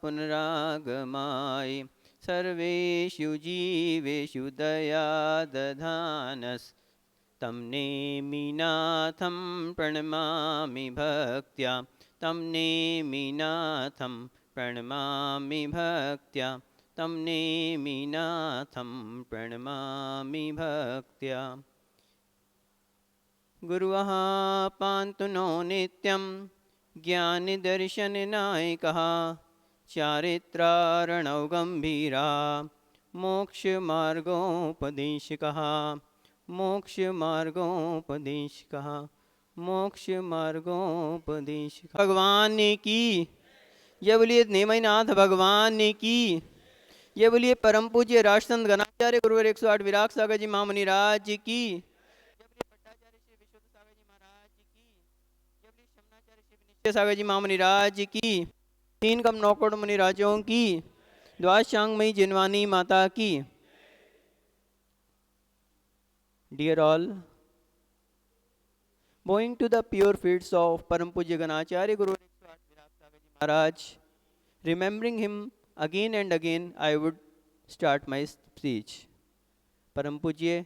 पुनरागमाय सर्वेषु जीवेषु दया दधानस् तं नेमिनाथं प्रणमामि भक्त्या तं नेमिनाथं प्रणमामि भक्त्या तं नेमिनाथं प्रणमामि भक्त्या। गुरुः पान्तु नो नित्यं ज्ञानदर्शननायकः चारित्रार्णव गम्भीरा मोक्षमार्गोपदेशकः मोक्षमार्गोपदेशकः मोक्षमार्गोपदेशकः। भगवान की ये बोलिए, नेमिनाथ भगवान की ये बोलिए, परम पूज्य राष्ट्रसंत गणाचार्य गुरुवर 108 विराग सागर जी महामुनि राज की, सागर जी महामुनि राज की, 3 कम 9 करोड़ मुनि राजों की, द्वादशांगमयी जिनवानी माता की। Dear all, bowing to the pure feet of Param Pujya Ganacharya Guru Maharaj, remembering him again and again, I would start my speech. परम पूज्य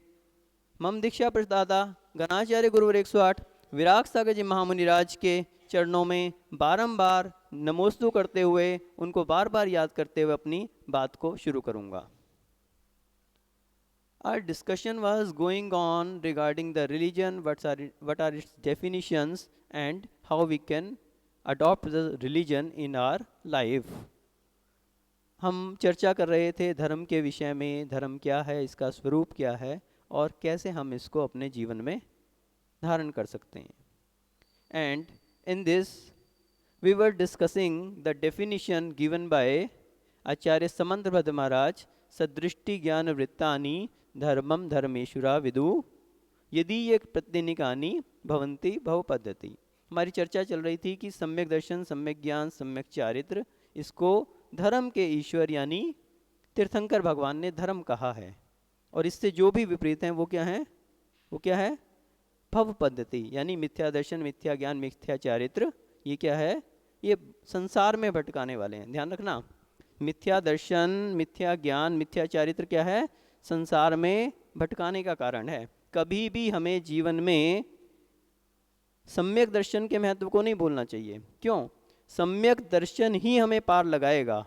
मम दीक्षा प्रदाता गणाचार्य गुरुवर 108 विराग सागर जी महामुनि राज के चरणों में बारंबार नमोस्तु करते हुए, उनको बार बार याद करते हुए अपनी बात को शुरू करूंगा। Our discussion was going on regarding the religion, what are its definitions and how we can adopt the religion in our life. हम चर्चा कर रहे थे धर्म के विषय में, धर्म क्या है, इसका स्वरूप क्या है और कैसे हम इसको अपने जीवन में धारण कर सकते हैं। And in this we were discussing the definition given by Acharya Samantrabhadra Maharaj, सदृष्टि ज्ञान वृत्तानि धर्मम धर्मेश्वरा विदु यदि ये प्रत्यनिकानि भवन्ति भव पद्धति। हमारी चर्चा चल रही थी कि सम्यक दर्शन, सम्यक ज्ञान, सम्यक चारित्र, इसको धर्म के ईश्वर यानी तीर्थंकर भगवान ने धर्म कहा है, और इससे जो भी विपरीत हैं वो क्या है, वो क्या है, भव पद्धति यानी मिथ्या दर्शन, मिथ्या ज्ञान, मिथ्या चारित्र। ये क्या है, ये संसार में भटकाने वाले हैं। ध्यान रखना, मिथ्या दर्शन, मिथ्या ज्ञान, मिथ्या चारित्र क्या है, संसार में भटकाने का कारण है। कभी भी हमें जीवन में सम्यक दर्शन के महत्व को नहीं भूलना चाहिए। क्यों? सम्यक दर्शन ही हमें पार लगाएगा,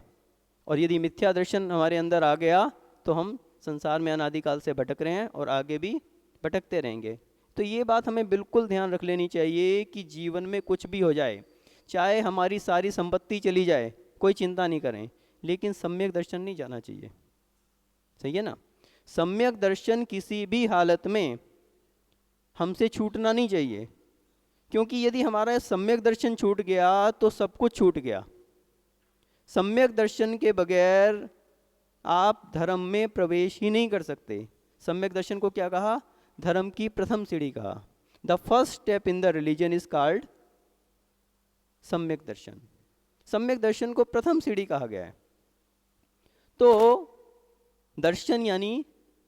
और यदि मिथ्या दर्शन हमारे अंदर आ गया तो हम संसार में अनादिकाल से भटक रहे हैं और आगे भी भटकते रहेंगे। तो ये बात हमें बिल्कुल ध्यान रख लेनी चाहिए कि जीवन में कुछ भी हो जाए, चाहे हमारी सारी संपत्ति चली जाए, कोई चिंता नहीं करें, लेकिन सम्यक दर्शन नहीं जाना चाहिए। सही है ना? सम्यक दर्शन किसी भी हालत में हमसे छूटना नहीं चाहिए, क्योंकि यदि हमारा सम्यक दर्शन छूट गया तो सब कुछ छूट गया। सम्यक दर्शन के बगैर आप धर्म में प्रवेश ही नहीं कर सकते। सम्यक दर्शन को क्या कहा? धर्म की प्रथम सीढ़ी कहा। The first step in the religion is called सम्यक दर्शन। सम्यक दर्शन को प्रथम सीढ़ी कहा गया है। तो दर्शन यानी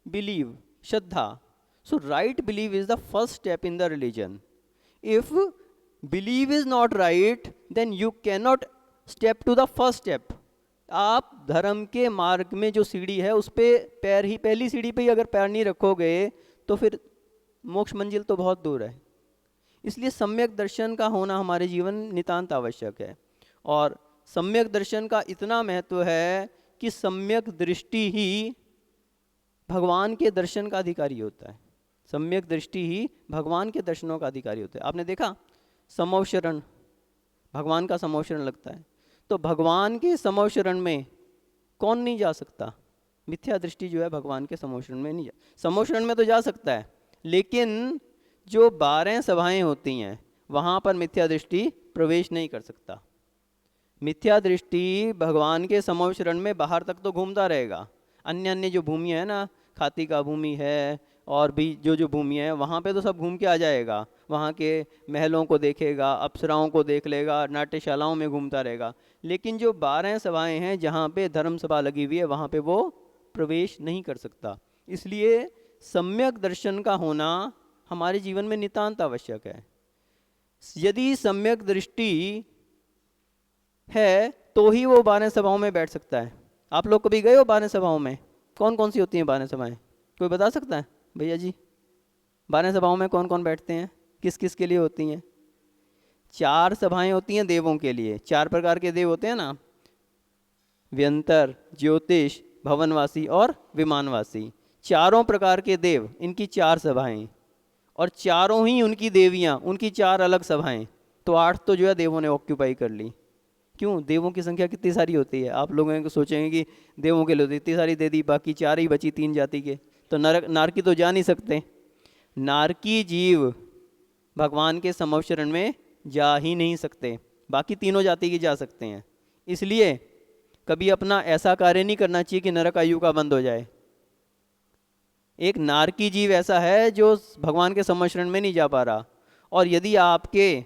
बिलीव, श्रद्धा। So right believe is the first step in the religion. If believe is not right then you can not step to the first step. आप धर्म के मार्ग में जो सीढ़ी है उस पे पैर ही, पहली सीढ़ी पे ही अगर पैर नहीं रखोगे तो फिर मोक्ष मंजिल तो बहुत दूर है। इसलिए सम्यक दर्शन का होना हमारे जीवन नितांत आवश्यक है। और सम्यक दर्शन का इतना महत्व है कि सम्यक दृष्टि ही भगवान के दर्शन का अधिकारी होता है। सम्यक दृष्टि ही भगवान के दर्शनों का अधिकारी होता है। आपने देखा समवशरण, भगवान का समवशरण लगता है, तो भगवान के समवशरण में कौन नहीं जा सकता? मिथ्या दृष्टि जो है भगवान के समवशरण में नहीं जा, समवशरण में तो जा सकता है, लेकिन जो 12 सभाएं होती हैं वहाँ पर मिथ्या दृष्टि प्रवेश नहीं कर सकता। मिथ्या दृष्टि भगवान के समवशरण में बाहर तक तो घूमता रहेगा। अन्य अन्य जो भूमि है ना, खाती का भूमि है और भी जो भूमि है, वहाँ पे तो सब घूम के आ जाएगा। वहाँ के महलों को देखेगा, अप्सराओं को देख लेगा, नाट्यशालाओं में घूमता रहेगा। लेकिन जो 12 सभाएं हैं जहाँ पे धर्म सभा लगी हुई है, वहाँ पे वो प्रवेश नहीं कर सकता। इसलिए सम्यक दर्शन का होना हमारे जीवन में नितांत आवश्यक है। यदि सम्यक दृष्टि है तो ही वो 12 सभाओं में बैठ सकता है। आप लोग कभी गए हो 12 सभाओं में? कौन कौन सी होती हैं 12 सभाएं? कोई बता सकता है भैया जी? 12 सभाओं में कौन कौन बैठते हैं, किस किस के लिए होती हैं? 4 सभाएं होती हैं देवों के लिए। 4 प्रकार के देव होते हैं ना, व्यंतर, ज्योतिष, भवनवासी और विमानवासी। चारों प्रकार के देव, इनकी 4 सभाएं, और चारों ही उनकी देवियां, उनकी 4 अलग सभाएं। तो 8 तो जो है देवों ने ऑक्यूपाई कर ली। क्यों? देवों की संख्या कितनी सारी होती है? आप लोगों को सोचेंगे कि देवों के लिए इतनी सारी दे दी, बाकी 4 ही बची 3 जाति के, तो नरक नारकी तो जा नहीं सकते। नारकी जीव भगवान के समवशरण में जा ही नहीं सकते, बाकी तीनों जाति के जा सकते हैं। इसलिए कभी अपना ऐसा कार्य नहीं करना चाहिए कि नरक आयु का बंद हो जाए। एक नारकी जीव ऐसा है जो भगवान के समवशरण में नहीं जा पा रहा। और यदि आपके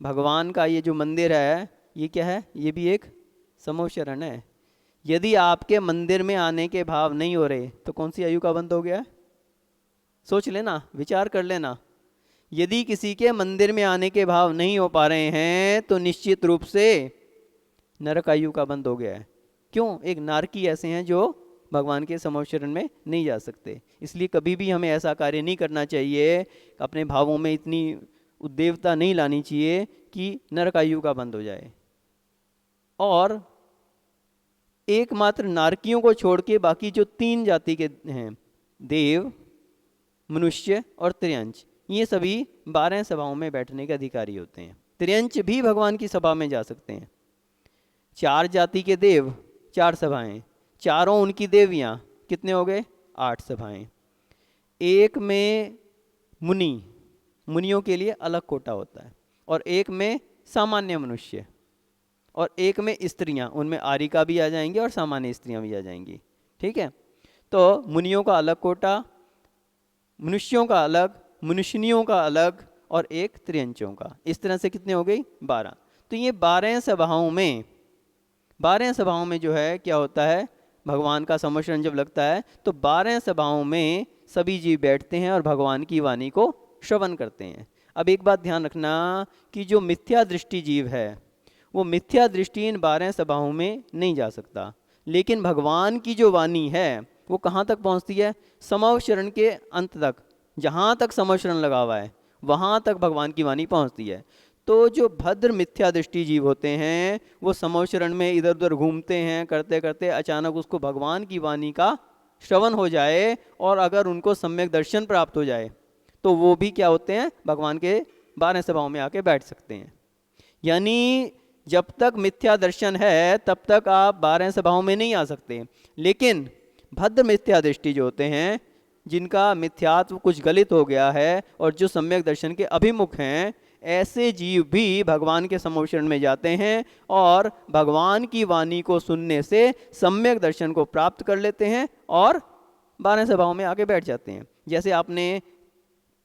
भगवान का ये जो मंदिर है, ये क्या है? ये भी एक समवशरण है। यदि आपके मंदिर में आने के भाव नहीं हो रहे तो कौन सी आयु का बंद हो गया है? सोच लेना, विचार कर लेना। यदि किसी के मंदिर में आने के भाव नहीं हो पा रहे हैं तो निश्चित रूप से नरक आयु का बंद हो गया है। क्यों? एक नारकी ऐसे हैं जो भगवान के समवशरण में नहीं जा सकते। इसलिए कभी भी हमें ऐसा कार्य नहीं करना चाहिए, अपने भावों में इतनी उद्देवता नहीं लानी चाहिए कि नरक आयु का बंद हो जाए। और एकमात्र नारकियों को छोड़ के बाकी जो 3 जाति के हैं, देव, मनुष्य और त्रियंच, ये सभी 12 सभाओं में बैठने के अधिकारी होते हैं। त्रियंच भी भगवान की सभा में जा सकते हैं। 4 जाति के देव, 4 सभाएं, चारों उनकी देवियां, कितने हो गए? 8 सभाएं। एक में मुनि, मुनियों के लिए अलग कोटा होता है, और एक में सामान्य मनुष्य, और एक में स्त्रियां, उनमें आरिका भी आ जाएंगी और सामान्य स्त्रियां भी आ जाएंगी। ठीक है? तो मुनियों का अलग कोटा, मनुष्यों का अलग, मनुष्यनियों का अलग, और एक त्रियंचों का। इस तरह से कितने हो गई? 12। तो ये 12 सभाओं में, 12 सभाओं में जो है क्या होता है, भगवान का समवशरण जब लगता है तो 12 सभाओं में सभी जीव बैठते हैं और भगवान की वाणी को श्रवण करते हैं। अब एक बात ध्यान रखना कि जो मिथ्या दृष्टि जीव है वो मिथ्या दृष्टि इन 12 सभाओं में नहीं जा सकता, लेकिन भगवान की जो वाणी है वो कहाँ तक पहुँचती है? समवशरण के अंत तक। जहाँ तक समवशरण लगा हुआ है वहाँ तक भगवान की वाणी पहुँचती है। तो जो भद्र मिथ्या दृष्टि जीव होते हैं वो समवशरण में इधर उधर घूमते हैं, करते करते अचानक उसको भगवान की वाणी का श्रवण हो जाए, और अगर उनको सम्यक दर्शन प्राप्त हो जाए तो वो भी क्या होते हैं? भगवान के 12 सभाओं में आके बैठ सकते हैं। यानी जब तक मिथ्या दर्शन है तब तक आप 12 सभाओं में नहीं आ सकते। लेकिन भद्र मिथ्या दृष्टि जो होते हैं, जिनका मिथ्यात्व कुछ गलित हो गया है और जो सम्यक दर्शन के अभिमुख हैं, ऐसे जीव भी भगवान के समवशरण में जाते हैं और भगवान की वाणी को सुनने से सम्यक दर्शन को प्राप्त कर लेते हैं और 12 सभाओं में आके बैठ जाते हैं। जैसे आपने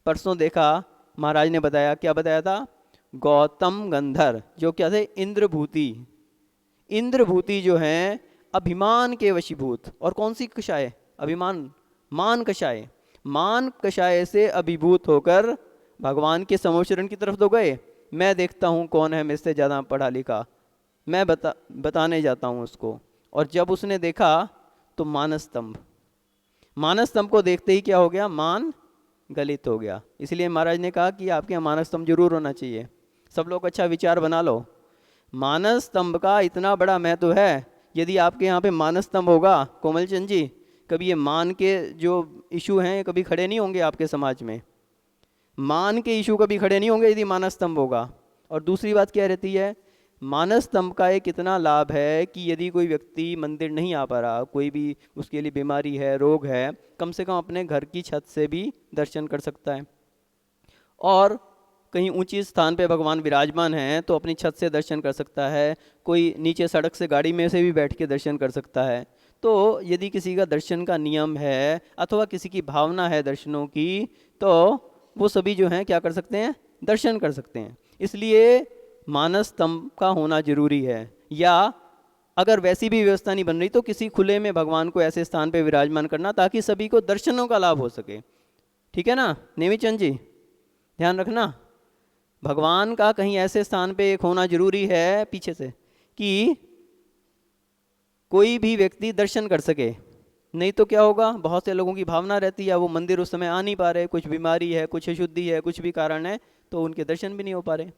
परसों देखा, महाराज ने बताया, क्या बताया था? गौतम गंधर जो क्या थे? इंद्रभूति। इंद्रभूति जो हैं अभिमान के वशीभूत। और कौन सी कषाय? अभिमान, मान कषाय। मान कषाय से अभिभूत होकर भगवान के समवशरण की तरफ तो गए, मैं देखता हूँ कौन है मुझसे ज़्यादा पढ़ा लिखा, मैं बताने जाता हूँ उसको। और जब उसने देखा तो मानस स्तंभ, मानस स्तंभ को देखते ही क्या हो गया? मान गलित हो गया। इसलिए महाराज ने कहा कि आपके यहाँ मानस स्तंभ जरूर होना चाहिए। सब लोग अच्छा विचार बना लो। मानस स्तंभ का इतना बड़ा महत्व है, यदि आपके यहाँ पे मानस स्तंभ होगा, कोमल चंद जी, कभी ये मान के जो इशू हैं कभी खड़े नहीं होंगे आपके समाज में। मान के इशू कभी खड़े नहीं होंगे यदि मानस स्तंभ होगा। और दूसरी बात क्या रहती है? मानस स्तंभ का एक इतना लाभ है कि यदि कोई व्यक्ति मंदिर नहीं आ पा रहा, कोई भी उसके लिए बीमारी है, रोग है, कम से कम अपने घर की छत से भी दर्शन कर सकता है। और कहीं ऊंची स्थान पे भगवान विराजमान हैं तो अपनी छत से दर्शन कर सकता है। कोई नीचे सड़क से, गाड़ी में से भी बैठ के दर्शन कर सकता है। तो यदि किसी का दर्शन का नियम है अथवा किसी की भावना है दर्शनों की, तो वो सभी जो हैं क्या कर सकते हैं? दर्शन कर सकते हैं। इसलिए मानस स्तंभ का होना जरूरी है। या अगर वैसी भी व्यवस्था नहीं बन रही तो किसी खुले में भगवान को ऐसे स्थान पे विराजमान करना ताकि सभी को दर्शनों का लाभ हो सके। ठीक है ना नेमीचंद जी? ध्यान रखना, भगवान का कहीं ऐसे स्थान पे एक होना जरूरी है, पीछे से कि कोई भी व्यक्ति दर्शन कर सके। नहीं तो क्या होगा, बहुत से लोगों की भावना रहती है वो मंदिर उस समय आ नहीं पा रहे, कुछ बीमारी है, कुछ अशुद्धि है, कुछ भी कारण है, तो उनके दर्शन भी नहीं हो पा रहे।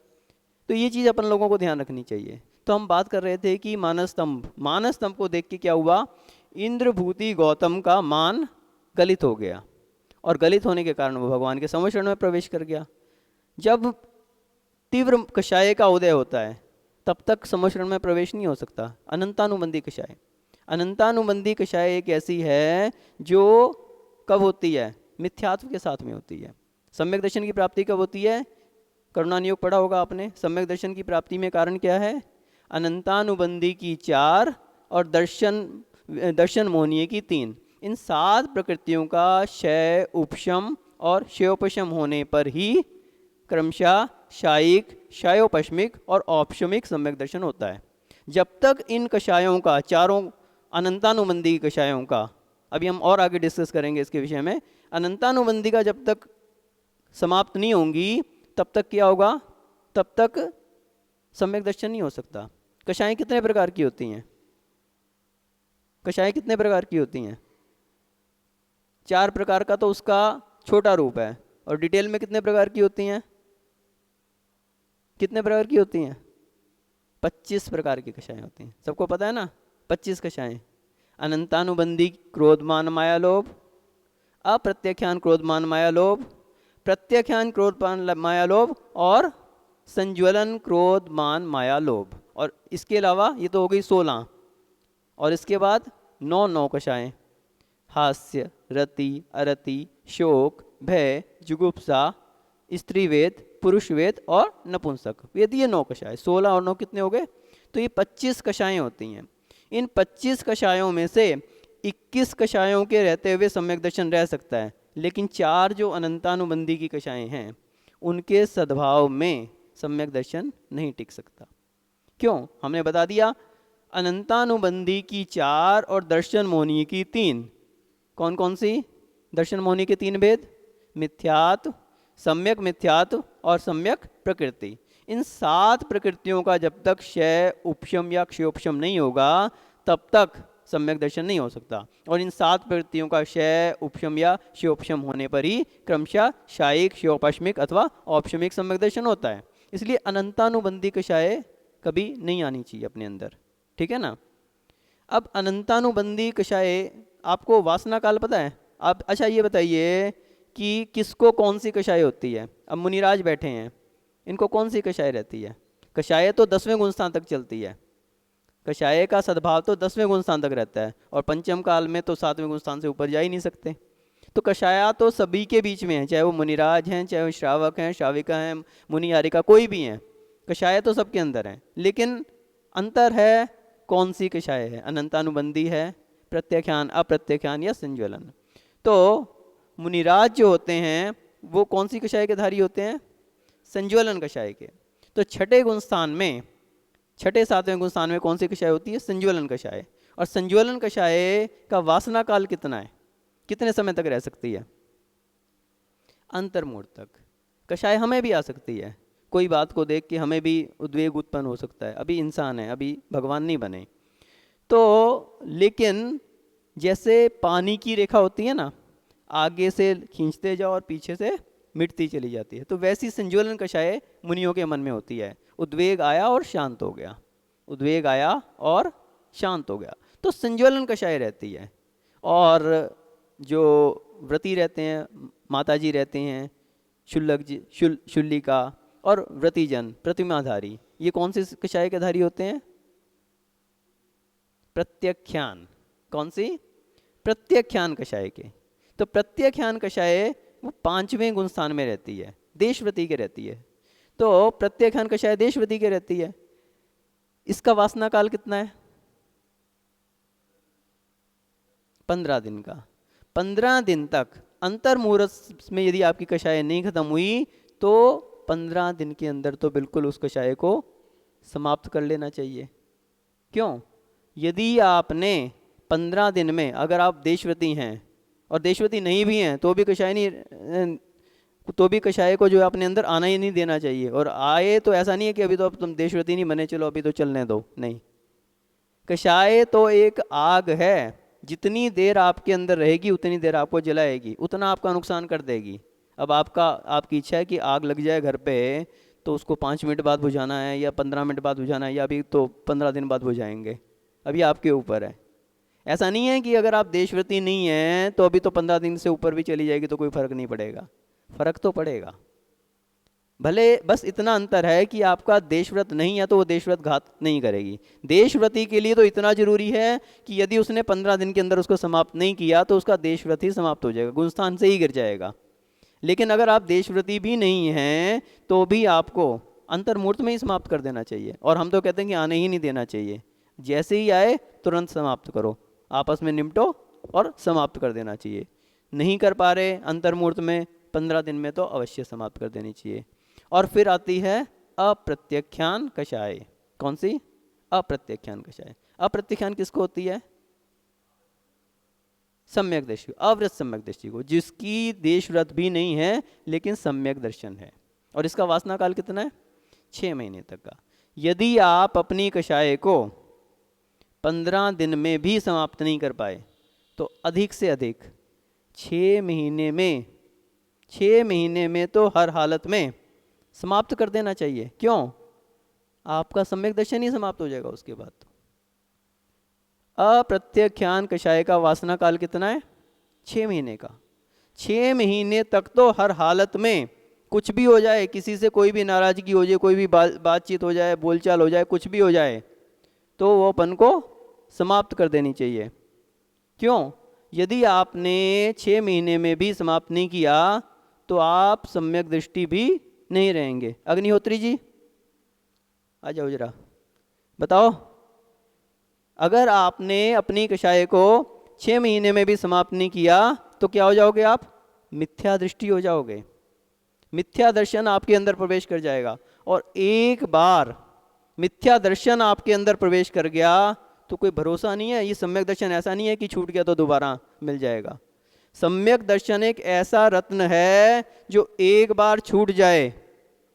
तो ये चीज़ अपन लोगों को ध्यान रखनी चाहिए। तो हम बात कर रहे थे कि मानस स्तंभ को देख के क्या हुआ, इंद्रभूति गौतम का मान गलित हो गया, और गलित होने के कारण वो भगवान के समशरण में प्रवेश कर गया। जब तीव्र कषाय का उदय होता है तब तक समशरण में प्रवेश नहीं हो सकता। अनंतानुबंधी कषाय, अनंतानुबंधी कषाय एक ऐसी है जो कब होती है, मिथ्यात्व के साथ में होती है। सम्यक दर्शन की प्राप्ति कब होती है, करुणानियोग पढ़ा होगा आपने। सम्यक दर्शन की प्राप्ति में कारण क्या है, अनंतानुबंधी की 4 और दर्शन मोहनीय की 3। इन 7 प्रकृतियों का क्षय, उपशम और क्षयोपशम होने पर ही क्रमशः शायिक, क्षयोपशमिक और औपशमिक सम्यक दर्शन होता है। जब तक इन कषायों का, चारों अनंतानुबंधी कषायों का, अभी हम और आगे डिस्कस करेंगे इसके विषय में, अनंतानुबंधी का जब तक समाप्त नहीं होंगी तब तक क्या होगा, तब तक सम्यक दर्शन नहीं हो सकता। कषाएं कितने प्रकार की होती हैं, कषाएं कितने प्रकार की होती हैं, 4 प्रकार का तो उसका छोटा रूप है, और डिटेल में कितने प्रकार की होती हैं, कितने प्रकार की होती हैं, 25 प्रकार की कषाएं होती हैं। सबको पता है ना, 25 कषाएं। अनंतानुबंधी क्रोधमान माया लोभ, अप्रत्यख्यान क्रोधमान माया लोभ, प्रत्यख्यान क्रोधमान माया लोभ, और संज्वलन क्रोधमान माया लोभ। और इसके अलावा ये तो हो गई 16, और इसके बाद 9 कषाएं, हास्य, रति, अरति, शोक, भय, जुगुप्सा, स्त्रीवेद, पुरुषवेद और नपुंसक वेद। ये 9 कषाएं, 16 और 9 कितने हो गए, तो ये 25 कषाएं होती हैं। इन 25 कषायों में से 21 कषायों के रहते हुए सम्यक दर्शन रह सकता है, लेकिन 4 जो अनंतानुबंधी की कषाएं हैं उनके सद्भाव में सम्यक दर्शन नहीं टिक सकता। क्यों, हमने बता दिया, अनंतानुबंधी की 4 और दर्शन मोहनीय की 3। कौन कौन सी, दर्शन मोहनीय के 3 भेद, मिथ्यात्व, सम्यक मिथ्यात्व और सम्यक प्रकृति। इन 7 प्रकृतियों का जब तक क्षय, उपशम या क्षयोपशम नहीं होगा तब तक सम्यक दर्शन नहीं हो सकता। और इन 7 प्रकृतियों का क्षय, उपशम या क्षयोपशम होने पर ही क्रमशः शायिक, क्षयोपशमिक अथवा औपशमिक सम्यक दर्शन होता है। इसलिए अनंतानुबंधी कषाय कभी नहीं आनी चाहिए अपने अंदर, ठीक है ना। अब अनंतानुबंधी कषाय, आपको वासना काल पता है आप, अच्छा ये बताइए कि किसको कौन सी कषाय होती है। अब मुनिराज बैठे हैं, इनको कौन सी कषाय रहती है, कषाय तो 10वें गुण स्थान तक चलती है, कषाय का सद्भाव तो 10वें गुण स्थान तक रहता है, और पंचम काल में तो 7वें गुण स्थान से ऊपर जा ही नहीं सकते। तो कषाया तो सभी के बीच में है, चाहे वो मुनिराज हैं, चाहे वो श्रावक हैं, श्राविका हैं, मुनियारिका, कोई भी हैं, कषाय तो सबके अंदर है। लेकिन अंतर है, कौन सी कषाय है, अनंतानुबंधी है, प्रत्यख्यान, अप्रत्यख्यान या संज्वलन। तो मुनिराज जो होते हैं वो कौन सी कषाय के धारी होते हैं, संज्वलन कषाय के। तो छठे गुण स्थान में, छठे 7वें गुण स्थान में कौन सी कषाय होती है, संज्वलन कषाय। और संज्वलन कषाय का वासना काल कितना है, कितने समय तक रह सकती है, अंतर्मूढ़ तक। कषाय हमें भी आ सकती है, कोई बात को देख के हमें भी उद्वेग उत्पन्न हो सकता है, अभी इंसान है, अभी भगवान नहीं बने तो। लेकिन जैसे पानी की रेखा होती है ना, आगे से खींचते जाओ और पीछे से मिटती चली जाती है, तो वैसी संज्वलन कषाय मुनियों के मन में होती है। उद्वेग आया और शांत हो गया, उद्वेग आया और शांत हो गया, तो संज्वलन कषाय रहती है। और जो व्रती रहते हैं, माता जी रहते हैं, शुल्लक जी, शुल्लिका और व्रतीजन, प्रतिमाधारी, ये कौन से कषाय के धारी होते हैं, प्रत्यख्यान। कौन सी, प्रत्यख्यान कषाय के। तो प्रत्यख्यान कषाय वो 5वें गुण स्थान में रहती है, देशव्रती के रहती है। तो प्रत्यख्यान कषाय देशव्रती के रहती है। इसका वासना काल कितना है, 15 दिन का। 15 दिन तक अंतर्मुहूर्त में यदि आपकी कषाय नहीं खत्म हुई तो 15 दिन के अंदर तो बिल्कुल उस कषाय को समाप्त कर लेना चाहिए। क्यों, यदि आपने 15 दिन में, अगर आप देशव्रती हैं और देशव्रती नहीं भी हैं तो भी कषाय नहीं, तो भी कषाय को जो है अपने अंदर आना ही नहीं देना चाहिए। और आए तो ऐसा नहीं है कि अभी तो अब तुम देशव्रती नहीं बने, चलो अभी तो चलने दो, नहीं। कषाय तो एक आग है, जितनी देर आपके अंदर रहेगी उतनी देर आपको जलाएगी, उतना आपका नुकसान कर देगी। अब आपकी इच्छा है कि आग लग जाए घर पे, तो उसको 5 मिनट बाद बुझाना है या 15 मिनट बाद बुझाना है, या अभी तो 15 दिन बाद बुझाएंगे, अभी आपके ऊपर है। ऐसा नहीं है कि अगर आप देशव्रती नहीं हैं तो अभी तो 15 दिन से ऊपर भी चली जाएगी तो कोई फर्क नहीं पड़ेगा, फर्क तो पड़ेगा। भले बस इतना अंतर है कि आपका देशव्रत नहीं है तो वो देशव्रत घात नहीं करेगी। देशव्रती के लिए तो इतना जरूरी है कि यदि उसने 15 दिन के अंदर उसको समाप्त नहीं किया तो उसका देशव्रत ही समाप्त हो जाएगा, गुणस्थान से ही गिर जाएगा। लेकिन अगर आप देशव्रती भी नहीं हैं तो भी आपको अंतर्मुहूर्त में ही समाप्त कर देना चाहिए। और हम तो कहते हैं कि आने ही नहीं देना चाहिए, जैसे ही आए तुरंत समाप्त करो, आपस में निपटो और समाप्त कर देना चाहिए। नहीं कर पा रहे अंतर्मुहूर्त में, 15 दिन में तो अवश्य समाप्त कर देनी चाहिए। और फिर आती है अप्रत्यख्यान कषाय। कौन सी? अप्रत्यख्यान कषाय। अप्रत्यख्यान किसको होती है? सम्यक दृष्टि, अव्रत सम्यक दृष्टि को, जिसकी देशव्रत भी नहीं है लेकिन सम्यक दर्शन है। और इसका वासना काल कितना है? 6 महीने तक का। यदि आप अपनी कषाय को 15 दिन में भी समाप्त नहीं कर पाए तो अधिक से अधिक 6 महीने में तो हर हालत में समाप्त कर देना चाहिए। क्यों? आपका सम्यक दर्शन ही समाप्त हो जाएगा उसके बाद। अप्रत्यख्यान कषाय का वासना काल कितना है? 6 महीने का। 6 महीने तक तो हर हालत में कुछ भी हो जाए, किसी से कोई भी नाराजगी हो जाए, कोई भी बातचीत हो जाए, बोलचाल हो जाए, कुछ भी हो जाए, तो वो अपन को समाप्त कर देनी चाहिए। क्यों? यदि आपने 6 महीने में भी समाप्त नहीं किया तो आप सम्यक दृष्टि भी नहीं रहेंगे। अग्निहोत्री जी आ जाओ जरा, बताओ, अगर आपने अपनी कषाय को 6 महीने में भी समाप्त नहीं किया तो क्या हो जाओगे आप? मिथ्या दृष्टि हो जाओगे, मिथ्या दर्शन आपके अंदर प्रवेश कर जाएगा। और एक बार मिथ्या दर्शन आपके अंदर प्रवेश कर गया तो कोई भरोसा नहीं है। ये सम्यक दर्शन ऐसा नहीं है कि छूट गया तो दोबारा मिल जाएगा। सम्यक दर्शन एक ऐसा रत्न है जो एक बार छूट जाए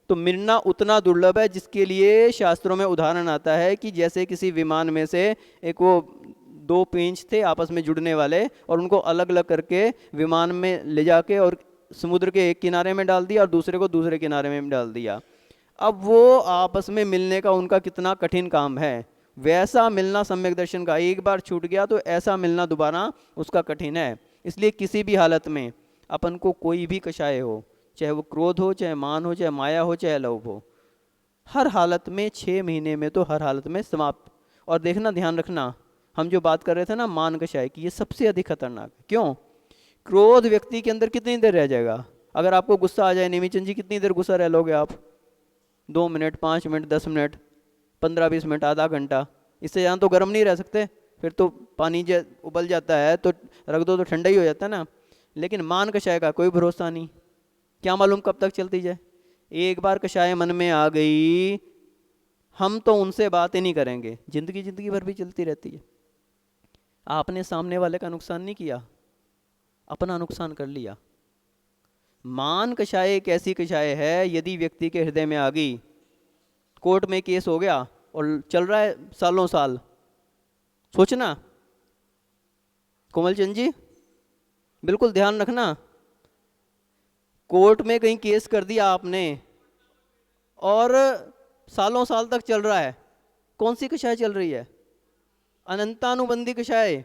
तो मिलना उतना दुर्लभ है, जिसके लिए शास्त्रों में उदाहरण आता है कि जैसे किसी विमान में से एक वो 2 पेंच थे आपस में जुड़ने वाले, और उनको अलग अलग करके विमान में ले जाके और समुद्र के एक किनारे में डाल दिया और दूसरे को दूसरे किनारे में डाल दिया। अब वो आपस में मिलने का उनका कितना कठिन काम है, वैसा मिलना सम्यक दर्शन का एक बार छूट गया तो ऐसा मिलना दोबारा उसका कठिन है। इसलिए किसी भी हालत में अपन को कोई भी कषाय हो, चाहे वो क्रोध हो, चाहे मान हो, चाहे माया हो, चाहे लोभ हो, हर हालत में 6 महीने में तो हर हालत में समाप्त। और देखना, ध्यान रखना, हम जो बात कर रहे थे ना मान कषाय की, ये सबसे अधिक खतरनाक है। क्यों? क्रोध व्यक्ति के अंदर कितनी देर रह जाएगा? अगर आपको गुस्सा आ जाए, नेमीचंद जी, कितनी देर गुस्सा रह लोगे आप? 2 मिनट, 5 मिनट, 10 मिनट, 15-20 मिनट, आधा घंटा, इससे ज़्यादा तो गर्म नहीं रह सकते। फिर तो पानी उबल जाता है तो रख दो तो ठंडा ही हो जाता है ना। लेकिन मान कषाय का कोई भरोसा नहीं, क्या मालूम कब तक चलती जाए। एक बार कषाय मन में आ गई, हम तो उनसे बात ही नहीं करेंगे, जिंदगी भर भी चलती रहती है। आपने सामने वाले का नुकसान नहीं किया, अपना नुकसान कर लिया। मान कषाय एक ऐसी कषाय है, यदि व्यक्ति के हृदय में आ गई, कोर्ट में केस हो गया और चल रहा है सालों साल, सोचना कोमल चंद जी, बिल्कुल ध्यान रखना, कोर्ट में कहीं केस कर दिया आपने और सालों साल तक चल रहा है, कौन सी कषाय चल रही है? अनंतानुबंधी कषाय।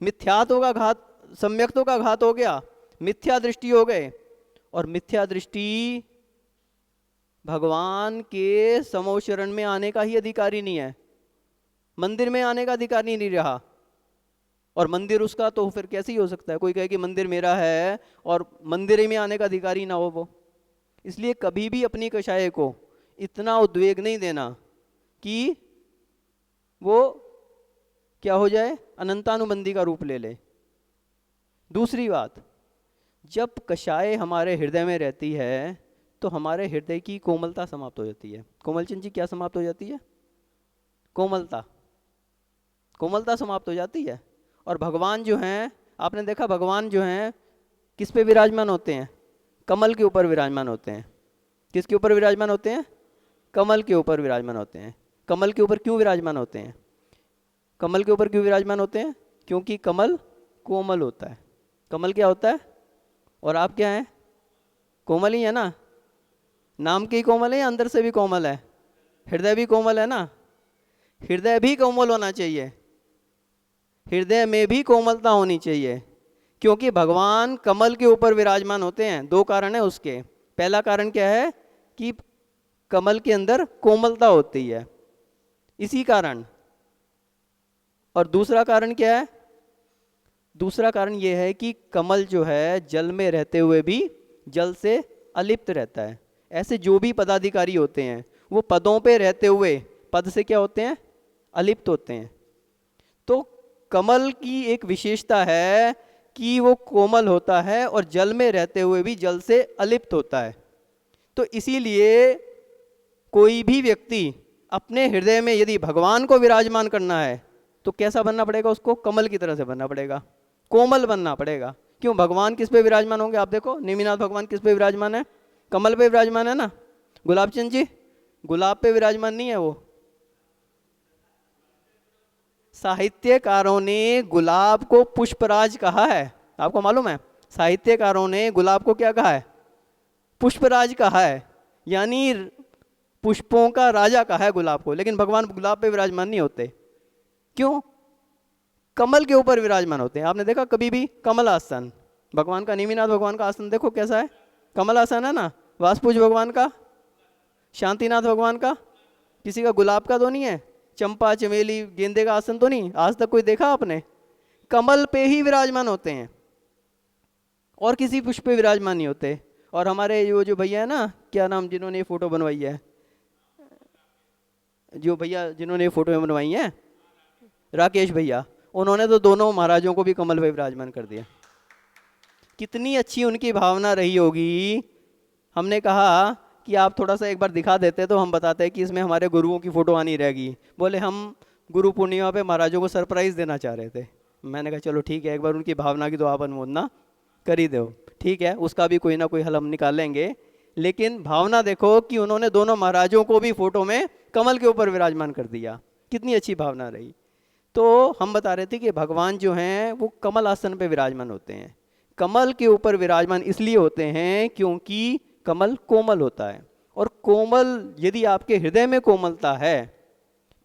मिथ्यात्व का घात, सम्यक्त्व का घात हो गया, मिथ्या दृष्टि हो गए। और मिथ्या दृष्टि भगवान के समोशरण में आने का ही अधिकारी नहीं है, मंदिर में आने का अधिकारी नहीं रहा। और मंदिर उसका तो फिर कैसे ही हो सकता है? कोई कहे कि मंदिर मेरा है और मंदिर ही में आने का अधिकारी ना हो वो। इसलिए कभी भी अपनी कषाय को इतना उद्वेग नहीं देना कि वो क्या हो जाए, अनंतानुबंधी का रूप ले ले। दूसरी बात, जब कषाय हमारे हृदय में रहती है तो हमारे हृदय की कोमलता समाप्त हो जाती है। कोमलचंद जी, क्या समाप्त हो जाती है? कोमलता, कोमलता समाप्त हो जाती है। और भगवान जो हैं, आपने देखा भगवान जो हैं किस पे विराजमान होते हैं? कमल के ऊपर विराजमान होते हैं। किसके ऊपर विराजमान होते हैं? कमल के ऊपर विराजमान होते हैं। कमल के ऊपर क्यों विराजमान होते हैं? कमल के ऊपर क्यों विराजमान होते हैं? क्योंकि कमल कोमल होता है। कमल क्या होता है? और आप क्या हैं? कोमल ही है ना। नाम के ही कोमल है या अंदर से भी कोमल है? हृदय भी कोमल है ना। हृदय भी कोमल होना चाहिए, हृदय में भी कोमलता होनी चाहिए, क्योंकि भगवान कमल के ऊपर विराजमान होते हैं। दो कारण है उसके। पहला कारण क्या है कि कमल के अंदर कोमलता होती है, इसी कारण। और दूसरा कारण क्या है? दूसरा कारण यह है कि कमल जो है जल में रहते हुए भी जल से अलिप्त रहता है। ऐसे जो भी पदाधिकारी होते हैं वो पदों पे रहते हुए पद से क्या होते हैं? अलिप्त होते हैं। तो कमल की एक विशेषता है कि वो कोमल होता है और जल में रहते हुए भी जल से अलिप्त होता है। तो इसीलिए कोई भी व्यक्ति अपने हृदय में यदि भगवान को विराजमान करना है तो कैसा बनना पड़ेगा? उसको कमल की तरह से बनना पड़ेगा, कोमल बनना पड़ेगा। क्यों? भगवान किस पे विराजमान होंगे? आप देखो, नेमिनाथ भगवान किस पे विराजमान है? कमल पे विराजमान है ना। गुलाब चंद जी, गुलाब पे विराजमान नहीं है वो। साहित्यकारों ने गुलाब को पुष्पराज कहा है, आपको मालूम है? साहित्यकारों ने गुलाब को क्या कहा है? पुष्पराज कहा है, यानी पुष्पों का राजा कहा है गुलाब को। लेकिन भगवान गुलाब पे विराजमान नहीं होते। क्यों? कमल के ऊपर विराजमान होते हैं। आपने देखा कभी भी कमल आसन? भगवान का, नेमिनाथ भगवान का आसन देखो कैसा है, कमल आसन है ना। वासपुज भगवान का, शांतिनाथ भगवान का, किसी का गुलाब का तो नहीं है, चंपा चमेली गेंदे का आसन तो नहीं, आज तक कोई देखा आपने? कमल पे ही विराजमान होते हैं और किसी पुष्प पे विराजमान नहीं होते। और हमारे जो भैया है ना, क्या नाम, जिन्होंने ये फोटो बनवाई है, जो भैया जिन्होंने ये फोटो बनवाई है, राकेश भैया, उन्होंने तो दोनों महाराजों को भी कमल पे विराजमान कर दिया। कितनी अच्छी उनकी भावना रही होगी। हमने कहा कि आप थोड़ा सा एक बार दिखा देते तो हम बताते कि इसमें हमारे गुरुओं की फ़ोटो आनी रहेगी। बोले हम गुरु पूर्णिमा पे महाराजों को सरप्राइज़ देना चाह रहे थे। मैंने कहा चलो ठीक है, एक बार उनकी भावना की तो आप अनुमोदना कर ही दो, ठीक है, उसका भी कोई ना कोई हल हम निकालेंगे। लेकिन भावना देखो कि उन्होंने दोनों महाराजों को भी फ़ोटो में कमल के ऊपर विराजमान कर दिया। कितनी अच्छी भावना रही। तो हम बता रहे थे कि भगवान जो हैं वो कमल आसन पे विराजमान होते हैं। कमल के ऊपर विराजमान इसलिए होते हैं क्योंकि कमल कोमल होता है। और कोमल, यदि आपके हृदय में कोमलता है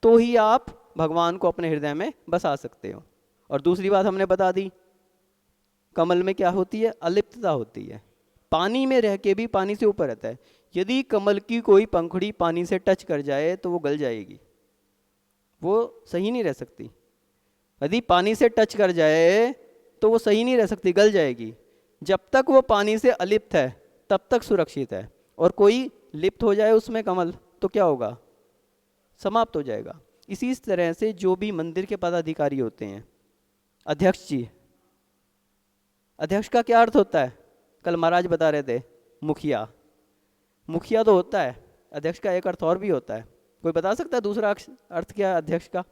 तो ही आप भगवान को अपने हृदय में बसा सकते हो। और दूसरी बात हमने बता दी, कमल में क्या होती है? अलिप्तता होती है। पानी में रह के भी पानी से ऊपर रहता है। यदि कमल की कोई पंखुड़ी पानी से टच कर जाए तो वो गल जाएगी, वो सही नहीं रह सकती। यदि पानी से टच कर जाए तो वो सही नहीं रह सकती, गल जाएगी। जब तक वो पानी से अलिप्त है तब तक सुरक्षित है, और कोई लिप्त हो जाए उसमें कमल तो क्या होगा? समाप्त हो जाएगा। इसी तरह से जो भी मंदिर के पदाधिकारी होते हैं, अध्यक्ष जी, अध्यक्ष का क्या अर्थ होता है? कल महाराज बता रहे थे, मुखिया। मुखिया तो होता है, अध्यक्ष का एक अर्थ और भी होता है। कोई बता सकता है दूसरा अर्थ क्या है अध्यक्ष का?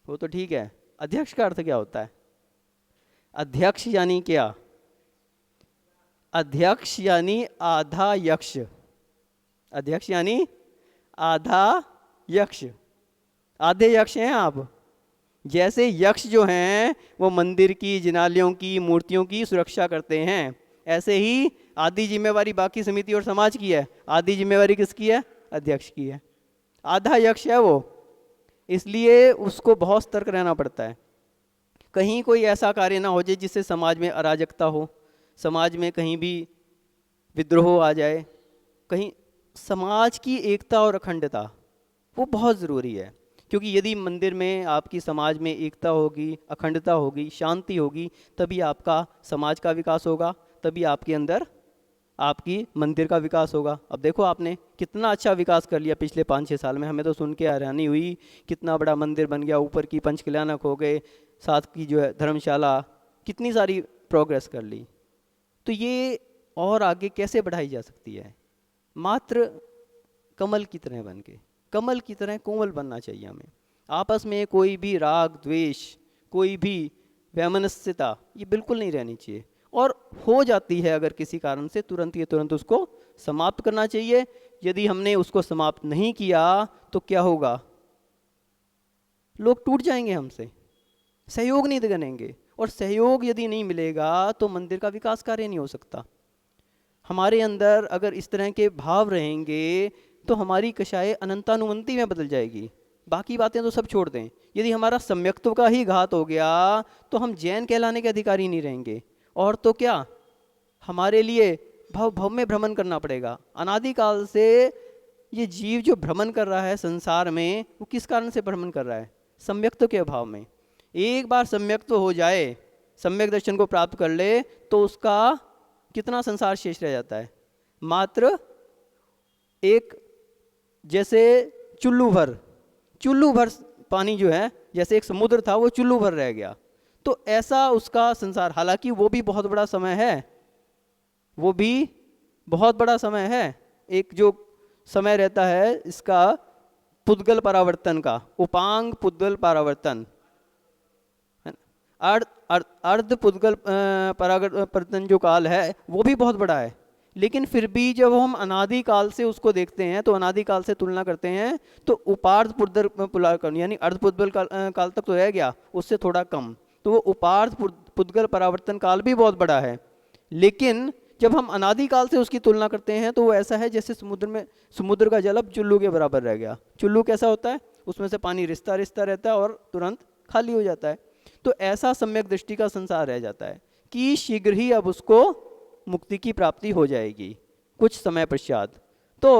वो तो ठीक है, अध्यक्ष का अर्थ क्या होता है? अध्यक्ष यानी क्या? अध्यक्ष यानी आधा यक्ष। अध्यक्ष यानी आधा यक्ष। आधे यक्ष हैं आप। जैसे यक्ष जो हैं वो मंदिर की, जिनालयों की, मूर्तियों की सुरक्षा करते हैं, ऐसे ही आधी जिम्मेवारी बाकी समिति और समाज की है, आधी जिम्मेवारी किसकी है? अध्यक्ष की है। आधा यक्ष है वो, इसलिए उसको बहुत सतर्क रहना पड़ता है। कहीं कोई ऐसा कार्य ना हो जाए जिससे समाज में अराजकता हो, समाज में कहीं भी विद्रोह आ जाए। कहीं समाज की एकता और अखंडता वो बहुत ज़रूरी है, क्योंकि यदि मंदिर में आपकी समाज में एकता होगी, अखंडता होगी, शांति होगी, तभी आपका समाज का विकास होगा, तभी आपके अंदर आपकी मंदिर का विकास होगा। अब देखो आपने कितना अच्छा विकास कर लिया पिछले 5-6 साल में। हमें तो सुन के हैरानी हुई, कितना बड़ा मंदिर बन गया, ऊपर की पंचकल्याणक हो गए, साथ की जो है धर्मशाला, कितनी सारी प्रोग्रेस कर ली। तो ये और आगे कैसे बढ़ाई जा सकती है? मात्र कमल की तरह बन के, कमल की तरह कोमल बनना चाहिए हमें। आपस में कोई भी राग द्वेष, कोई भी वैमनस्यता ये बिल्कुल नहीं रहनी चाहिए, और हो जाती है अगर किसी कारण से तुरंत ये तुरंत उसको समाप्त करना चाहिए। यदि हमने उसको समाप्त नहीं किया तो क्या होगा, लोग टूट जाएंगे हमसे, सहयोग नहीं करेंगे, और सहयोग यदि नहीं मिलेगा तो मंदिर का विकास कार्य नहीं हो सकता। हमारे अंदर अगर इस तरह के भाव रहेंगे तो हमारी कषाय अनंतानुमंती में बदल जाएगी। बाकी बातें तो सब छोड़ दें, यदि हमारा सम्यक्त्व का ही घात हो गया तो हम जैन कहलाने के अधिकारी नहीं रहेंगे, और तो क्या हमारे लिए भव भव में भ्रमण करना पड़ेगा। अनादिकाल से ये जीव जो भ्रमण कर रहा है संसार में, वो किस कारण से भ्रमण कर रहा है, सम्यक्त्व के अभाव में। एक बार सम्यक्त्व हो जाए, सम्यक दर्शन को प्राप्त कर ले, तो उसका कितना संसार शेष रह जाता है, मात्र एक जैसे चुल्लू भर पानी जो है, जैसे एक समुद्र था वो चुल्लू भर रह गया। तो ऐसा उसका संसार, हालांकि वो भी बहुत बड़ा समय है, वो भी बहुत बड़ा समय है। एक जो समय रहता है इसका पुद्गल परावर्तन का, उपांग पुद्गल परावर्तन, अर्ध पुद्गल परावर्तन जो काल है वो भी बहुत बड़ा है। लेकिन फिर भी जब हम अनादि काल से उसको देखते हैं तो अनादि काल से तुलना करते हैं तो उपार्ध पुद्गल यानी अर्ध पुद्गल काल तक तो रह गया, उससे थोड़ा कम, तो वो उपार्ध पुद्गल परावर्तन काल भी बहुत बड़ा है। लेकिन जब हम अनादि काल से उसकी तुलना करते हैं तो वो ऐसा है जैसे समुद्र का जल अब चुल्लू के बराबर रह गया। चुल्लू कैसा होता है, उसमें से पानी रिसता रहता है और तुरंत खाली हो जाता है। तो ऐसा सम्यक दृष्टि का संसार रह जाता है कि शीघ्र ही अब उसको मुक्ति की प्राप्ति हो जाएगी कुछ समय पश्चात। तो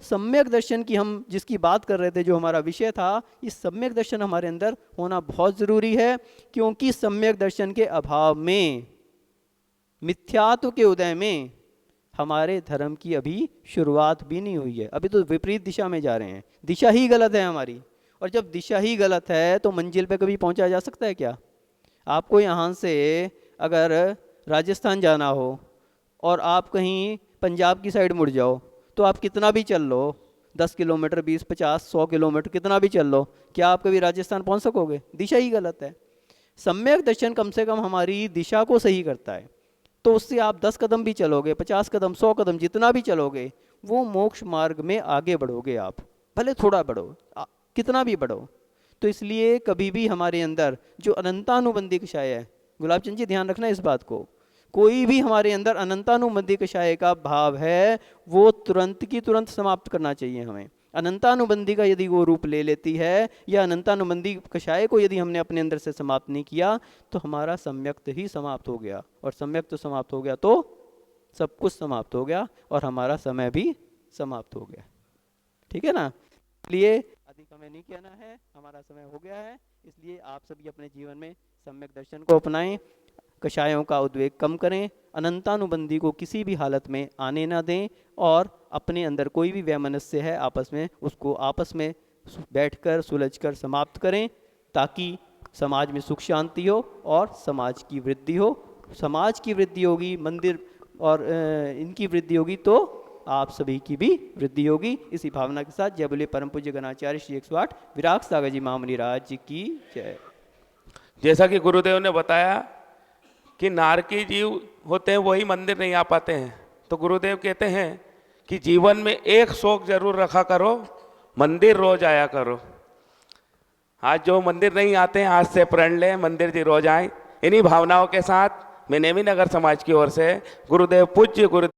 सम्यक दर्शन की हम जिसकी बात कर रहे थे, जो हमारा विषय था, इस सम्यक दर्शन हमारे अंदर होना बहुत ज़रूरी है, क्योंकि सम्यक दर्शन के अभाव में, मिथ्यात्व के उदय में हमारे धर्म की अभी शुरुआत भी नहीं हुई है। अभी तो विपरीत दिशा में जा रहे हैं, दिशा ही गलत है हमारी। और जब दिशा ही गलत है तो मंजिल पे कभी पहुंचा जा सकता है क्या? आपको यहाँ से अगर राजस्थान जाना हो और आप कहीं पंजाब की साइड मुड़ जाओ तो आप कितना भी चल लो, 10 किलोमीटर 20 50 100 किलोमीटर कितना भी चल लो, क्या आप कभी राजस्थान पहुंच सकोगे? दिशा ही गलत है। सम्यक दर्शन कम से कम हमारी दिशा को सही करता है, तो उससे आप 10 कदम भी चलोगे, 50 कदम 100 कदम जितना भी चलोगे, वो मोक्ष मार्ग में आगे बढ़ोगे आप, भले थोड़ा बढ़ो, कितना भी बढ़ो। तो इसलिए कभी भी हमारे अंदर जो अनंतानुबंधी कषाय है, गुलाब चंद जी ध्यान रखना इस बात को, कोई भी हमारे अंदर अनंतानुबंधी कषाय का भाव है वो तुरंत की तुरंत समाप्त करना चाहिए हमें। अनंतानुबंधी का यदि वो रूप ले लेती है, या अनंतानुबंधी कषाय को यदि हमने अपने अंदर से समाप्त नहीं किया, तो हमारा सम्यक्त ही समाप्त हो गया, और सम्यक्त समाप्त हो गया तो सब कुछ समाप्त हो गया और हमारा समय भी समाप्त हो गया। ठीक है ना? इसलिए अधिक हमें नहीं कहना है, हमारा समय हो गया है। इसलिए आप सभी अपने जीवन में सम्यक दर्शन को अपनाएं, कषायों का उद्वेग कम करें, अनंतानुबंधी को किसी भी हालत में आने ना दें, और अपने अंदर कोई भी वैमनस्य है आपस में, उसको आपस में बैठकर सुलझकर समाप्त करें, ताकि समाज में सुख शांति हो और समाज की वृद्धि हो। समाज की वृद्धि होगी, मंदिर और इनकी वृद्धि होगी, तो आप सभी की भी वृद्धि होगी। इसी भावना के साथ जय बोले परम पूज्य गणाचार्य श्री 108 विराग सागर जी महामुनि राज जी की जय। जैसा कि गुरुदेव ने बताया कि नारकी जीव होते हैं वही मंदिर नहीं आ पाते हैं, तो गुरुदेव कहते हैं कि जीवन में एक शौक जरूर रखा करो, मंदिर रोज आया करो। आज जो मंदिर नहीं आते हैं, आज से प्रण लें मंदिर जी रोज आए। इन्हीं भावनाओं के साथ मैं नेमी नगर समाज की ओर से गुरुदेव पूज्य गुरु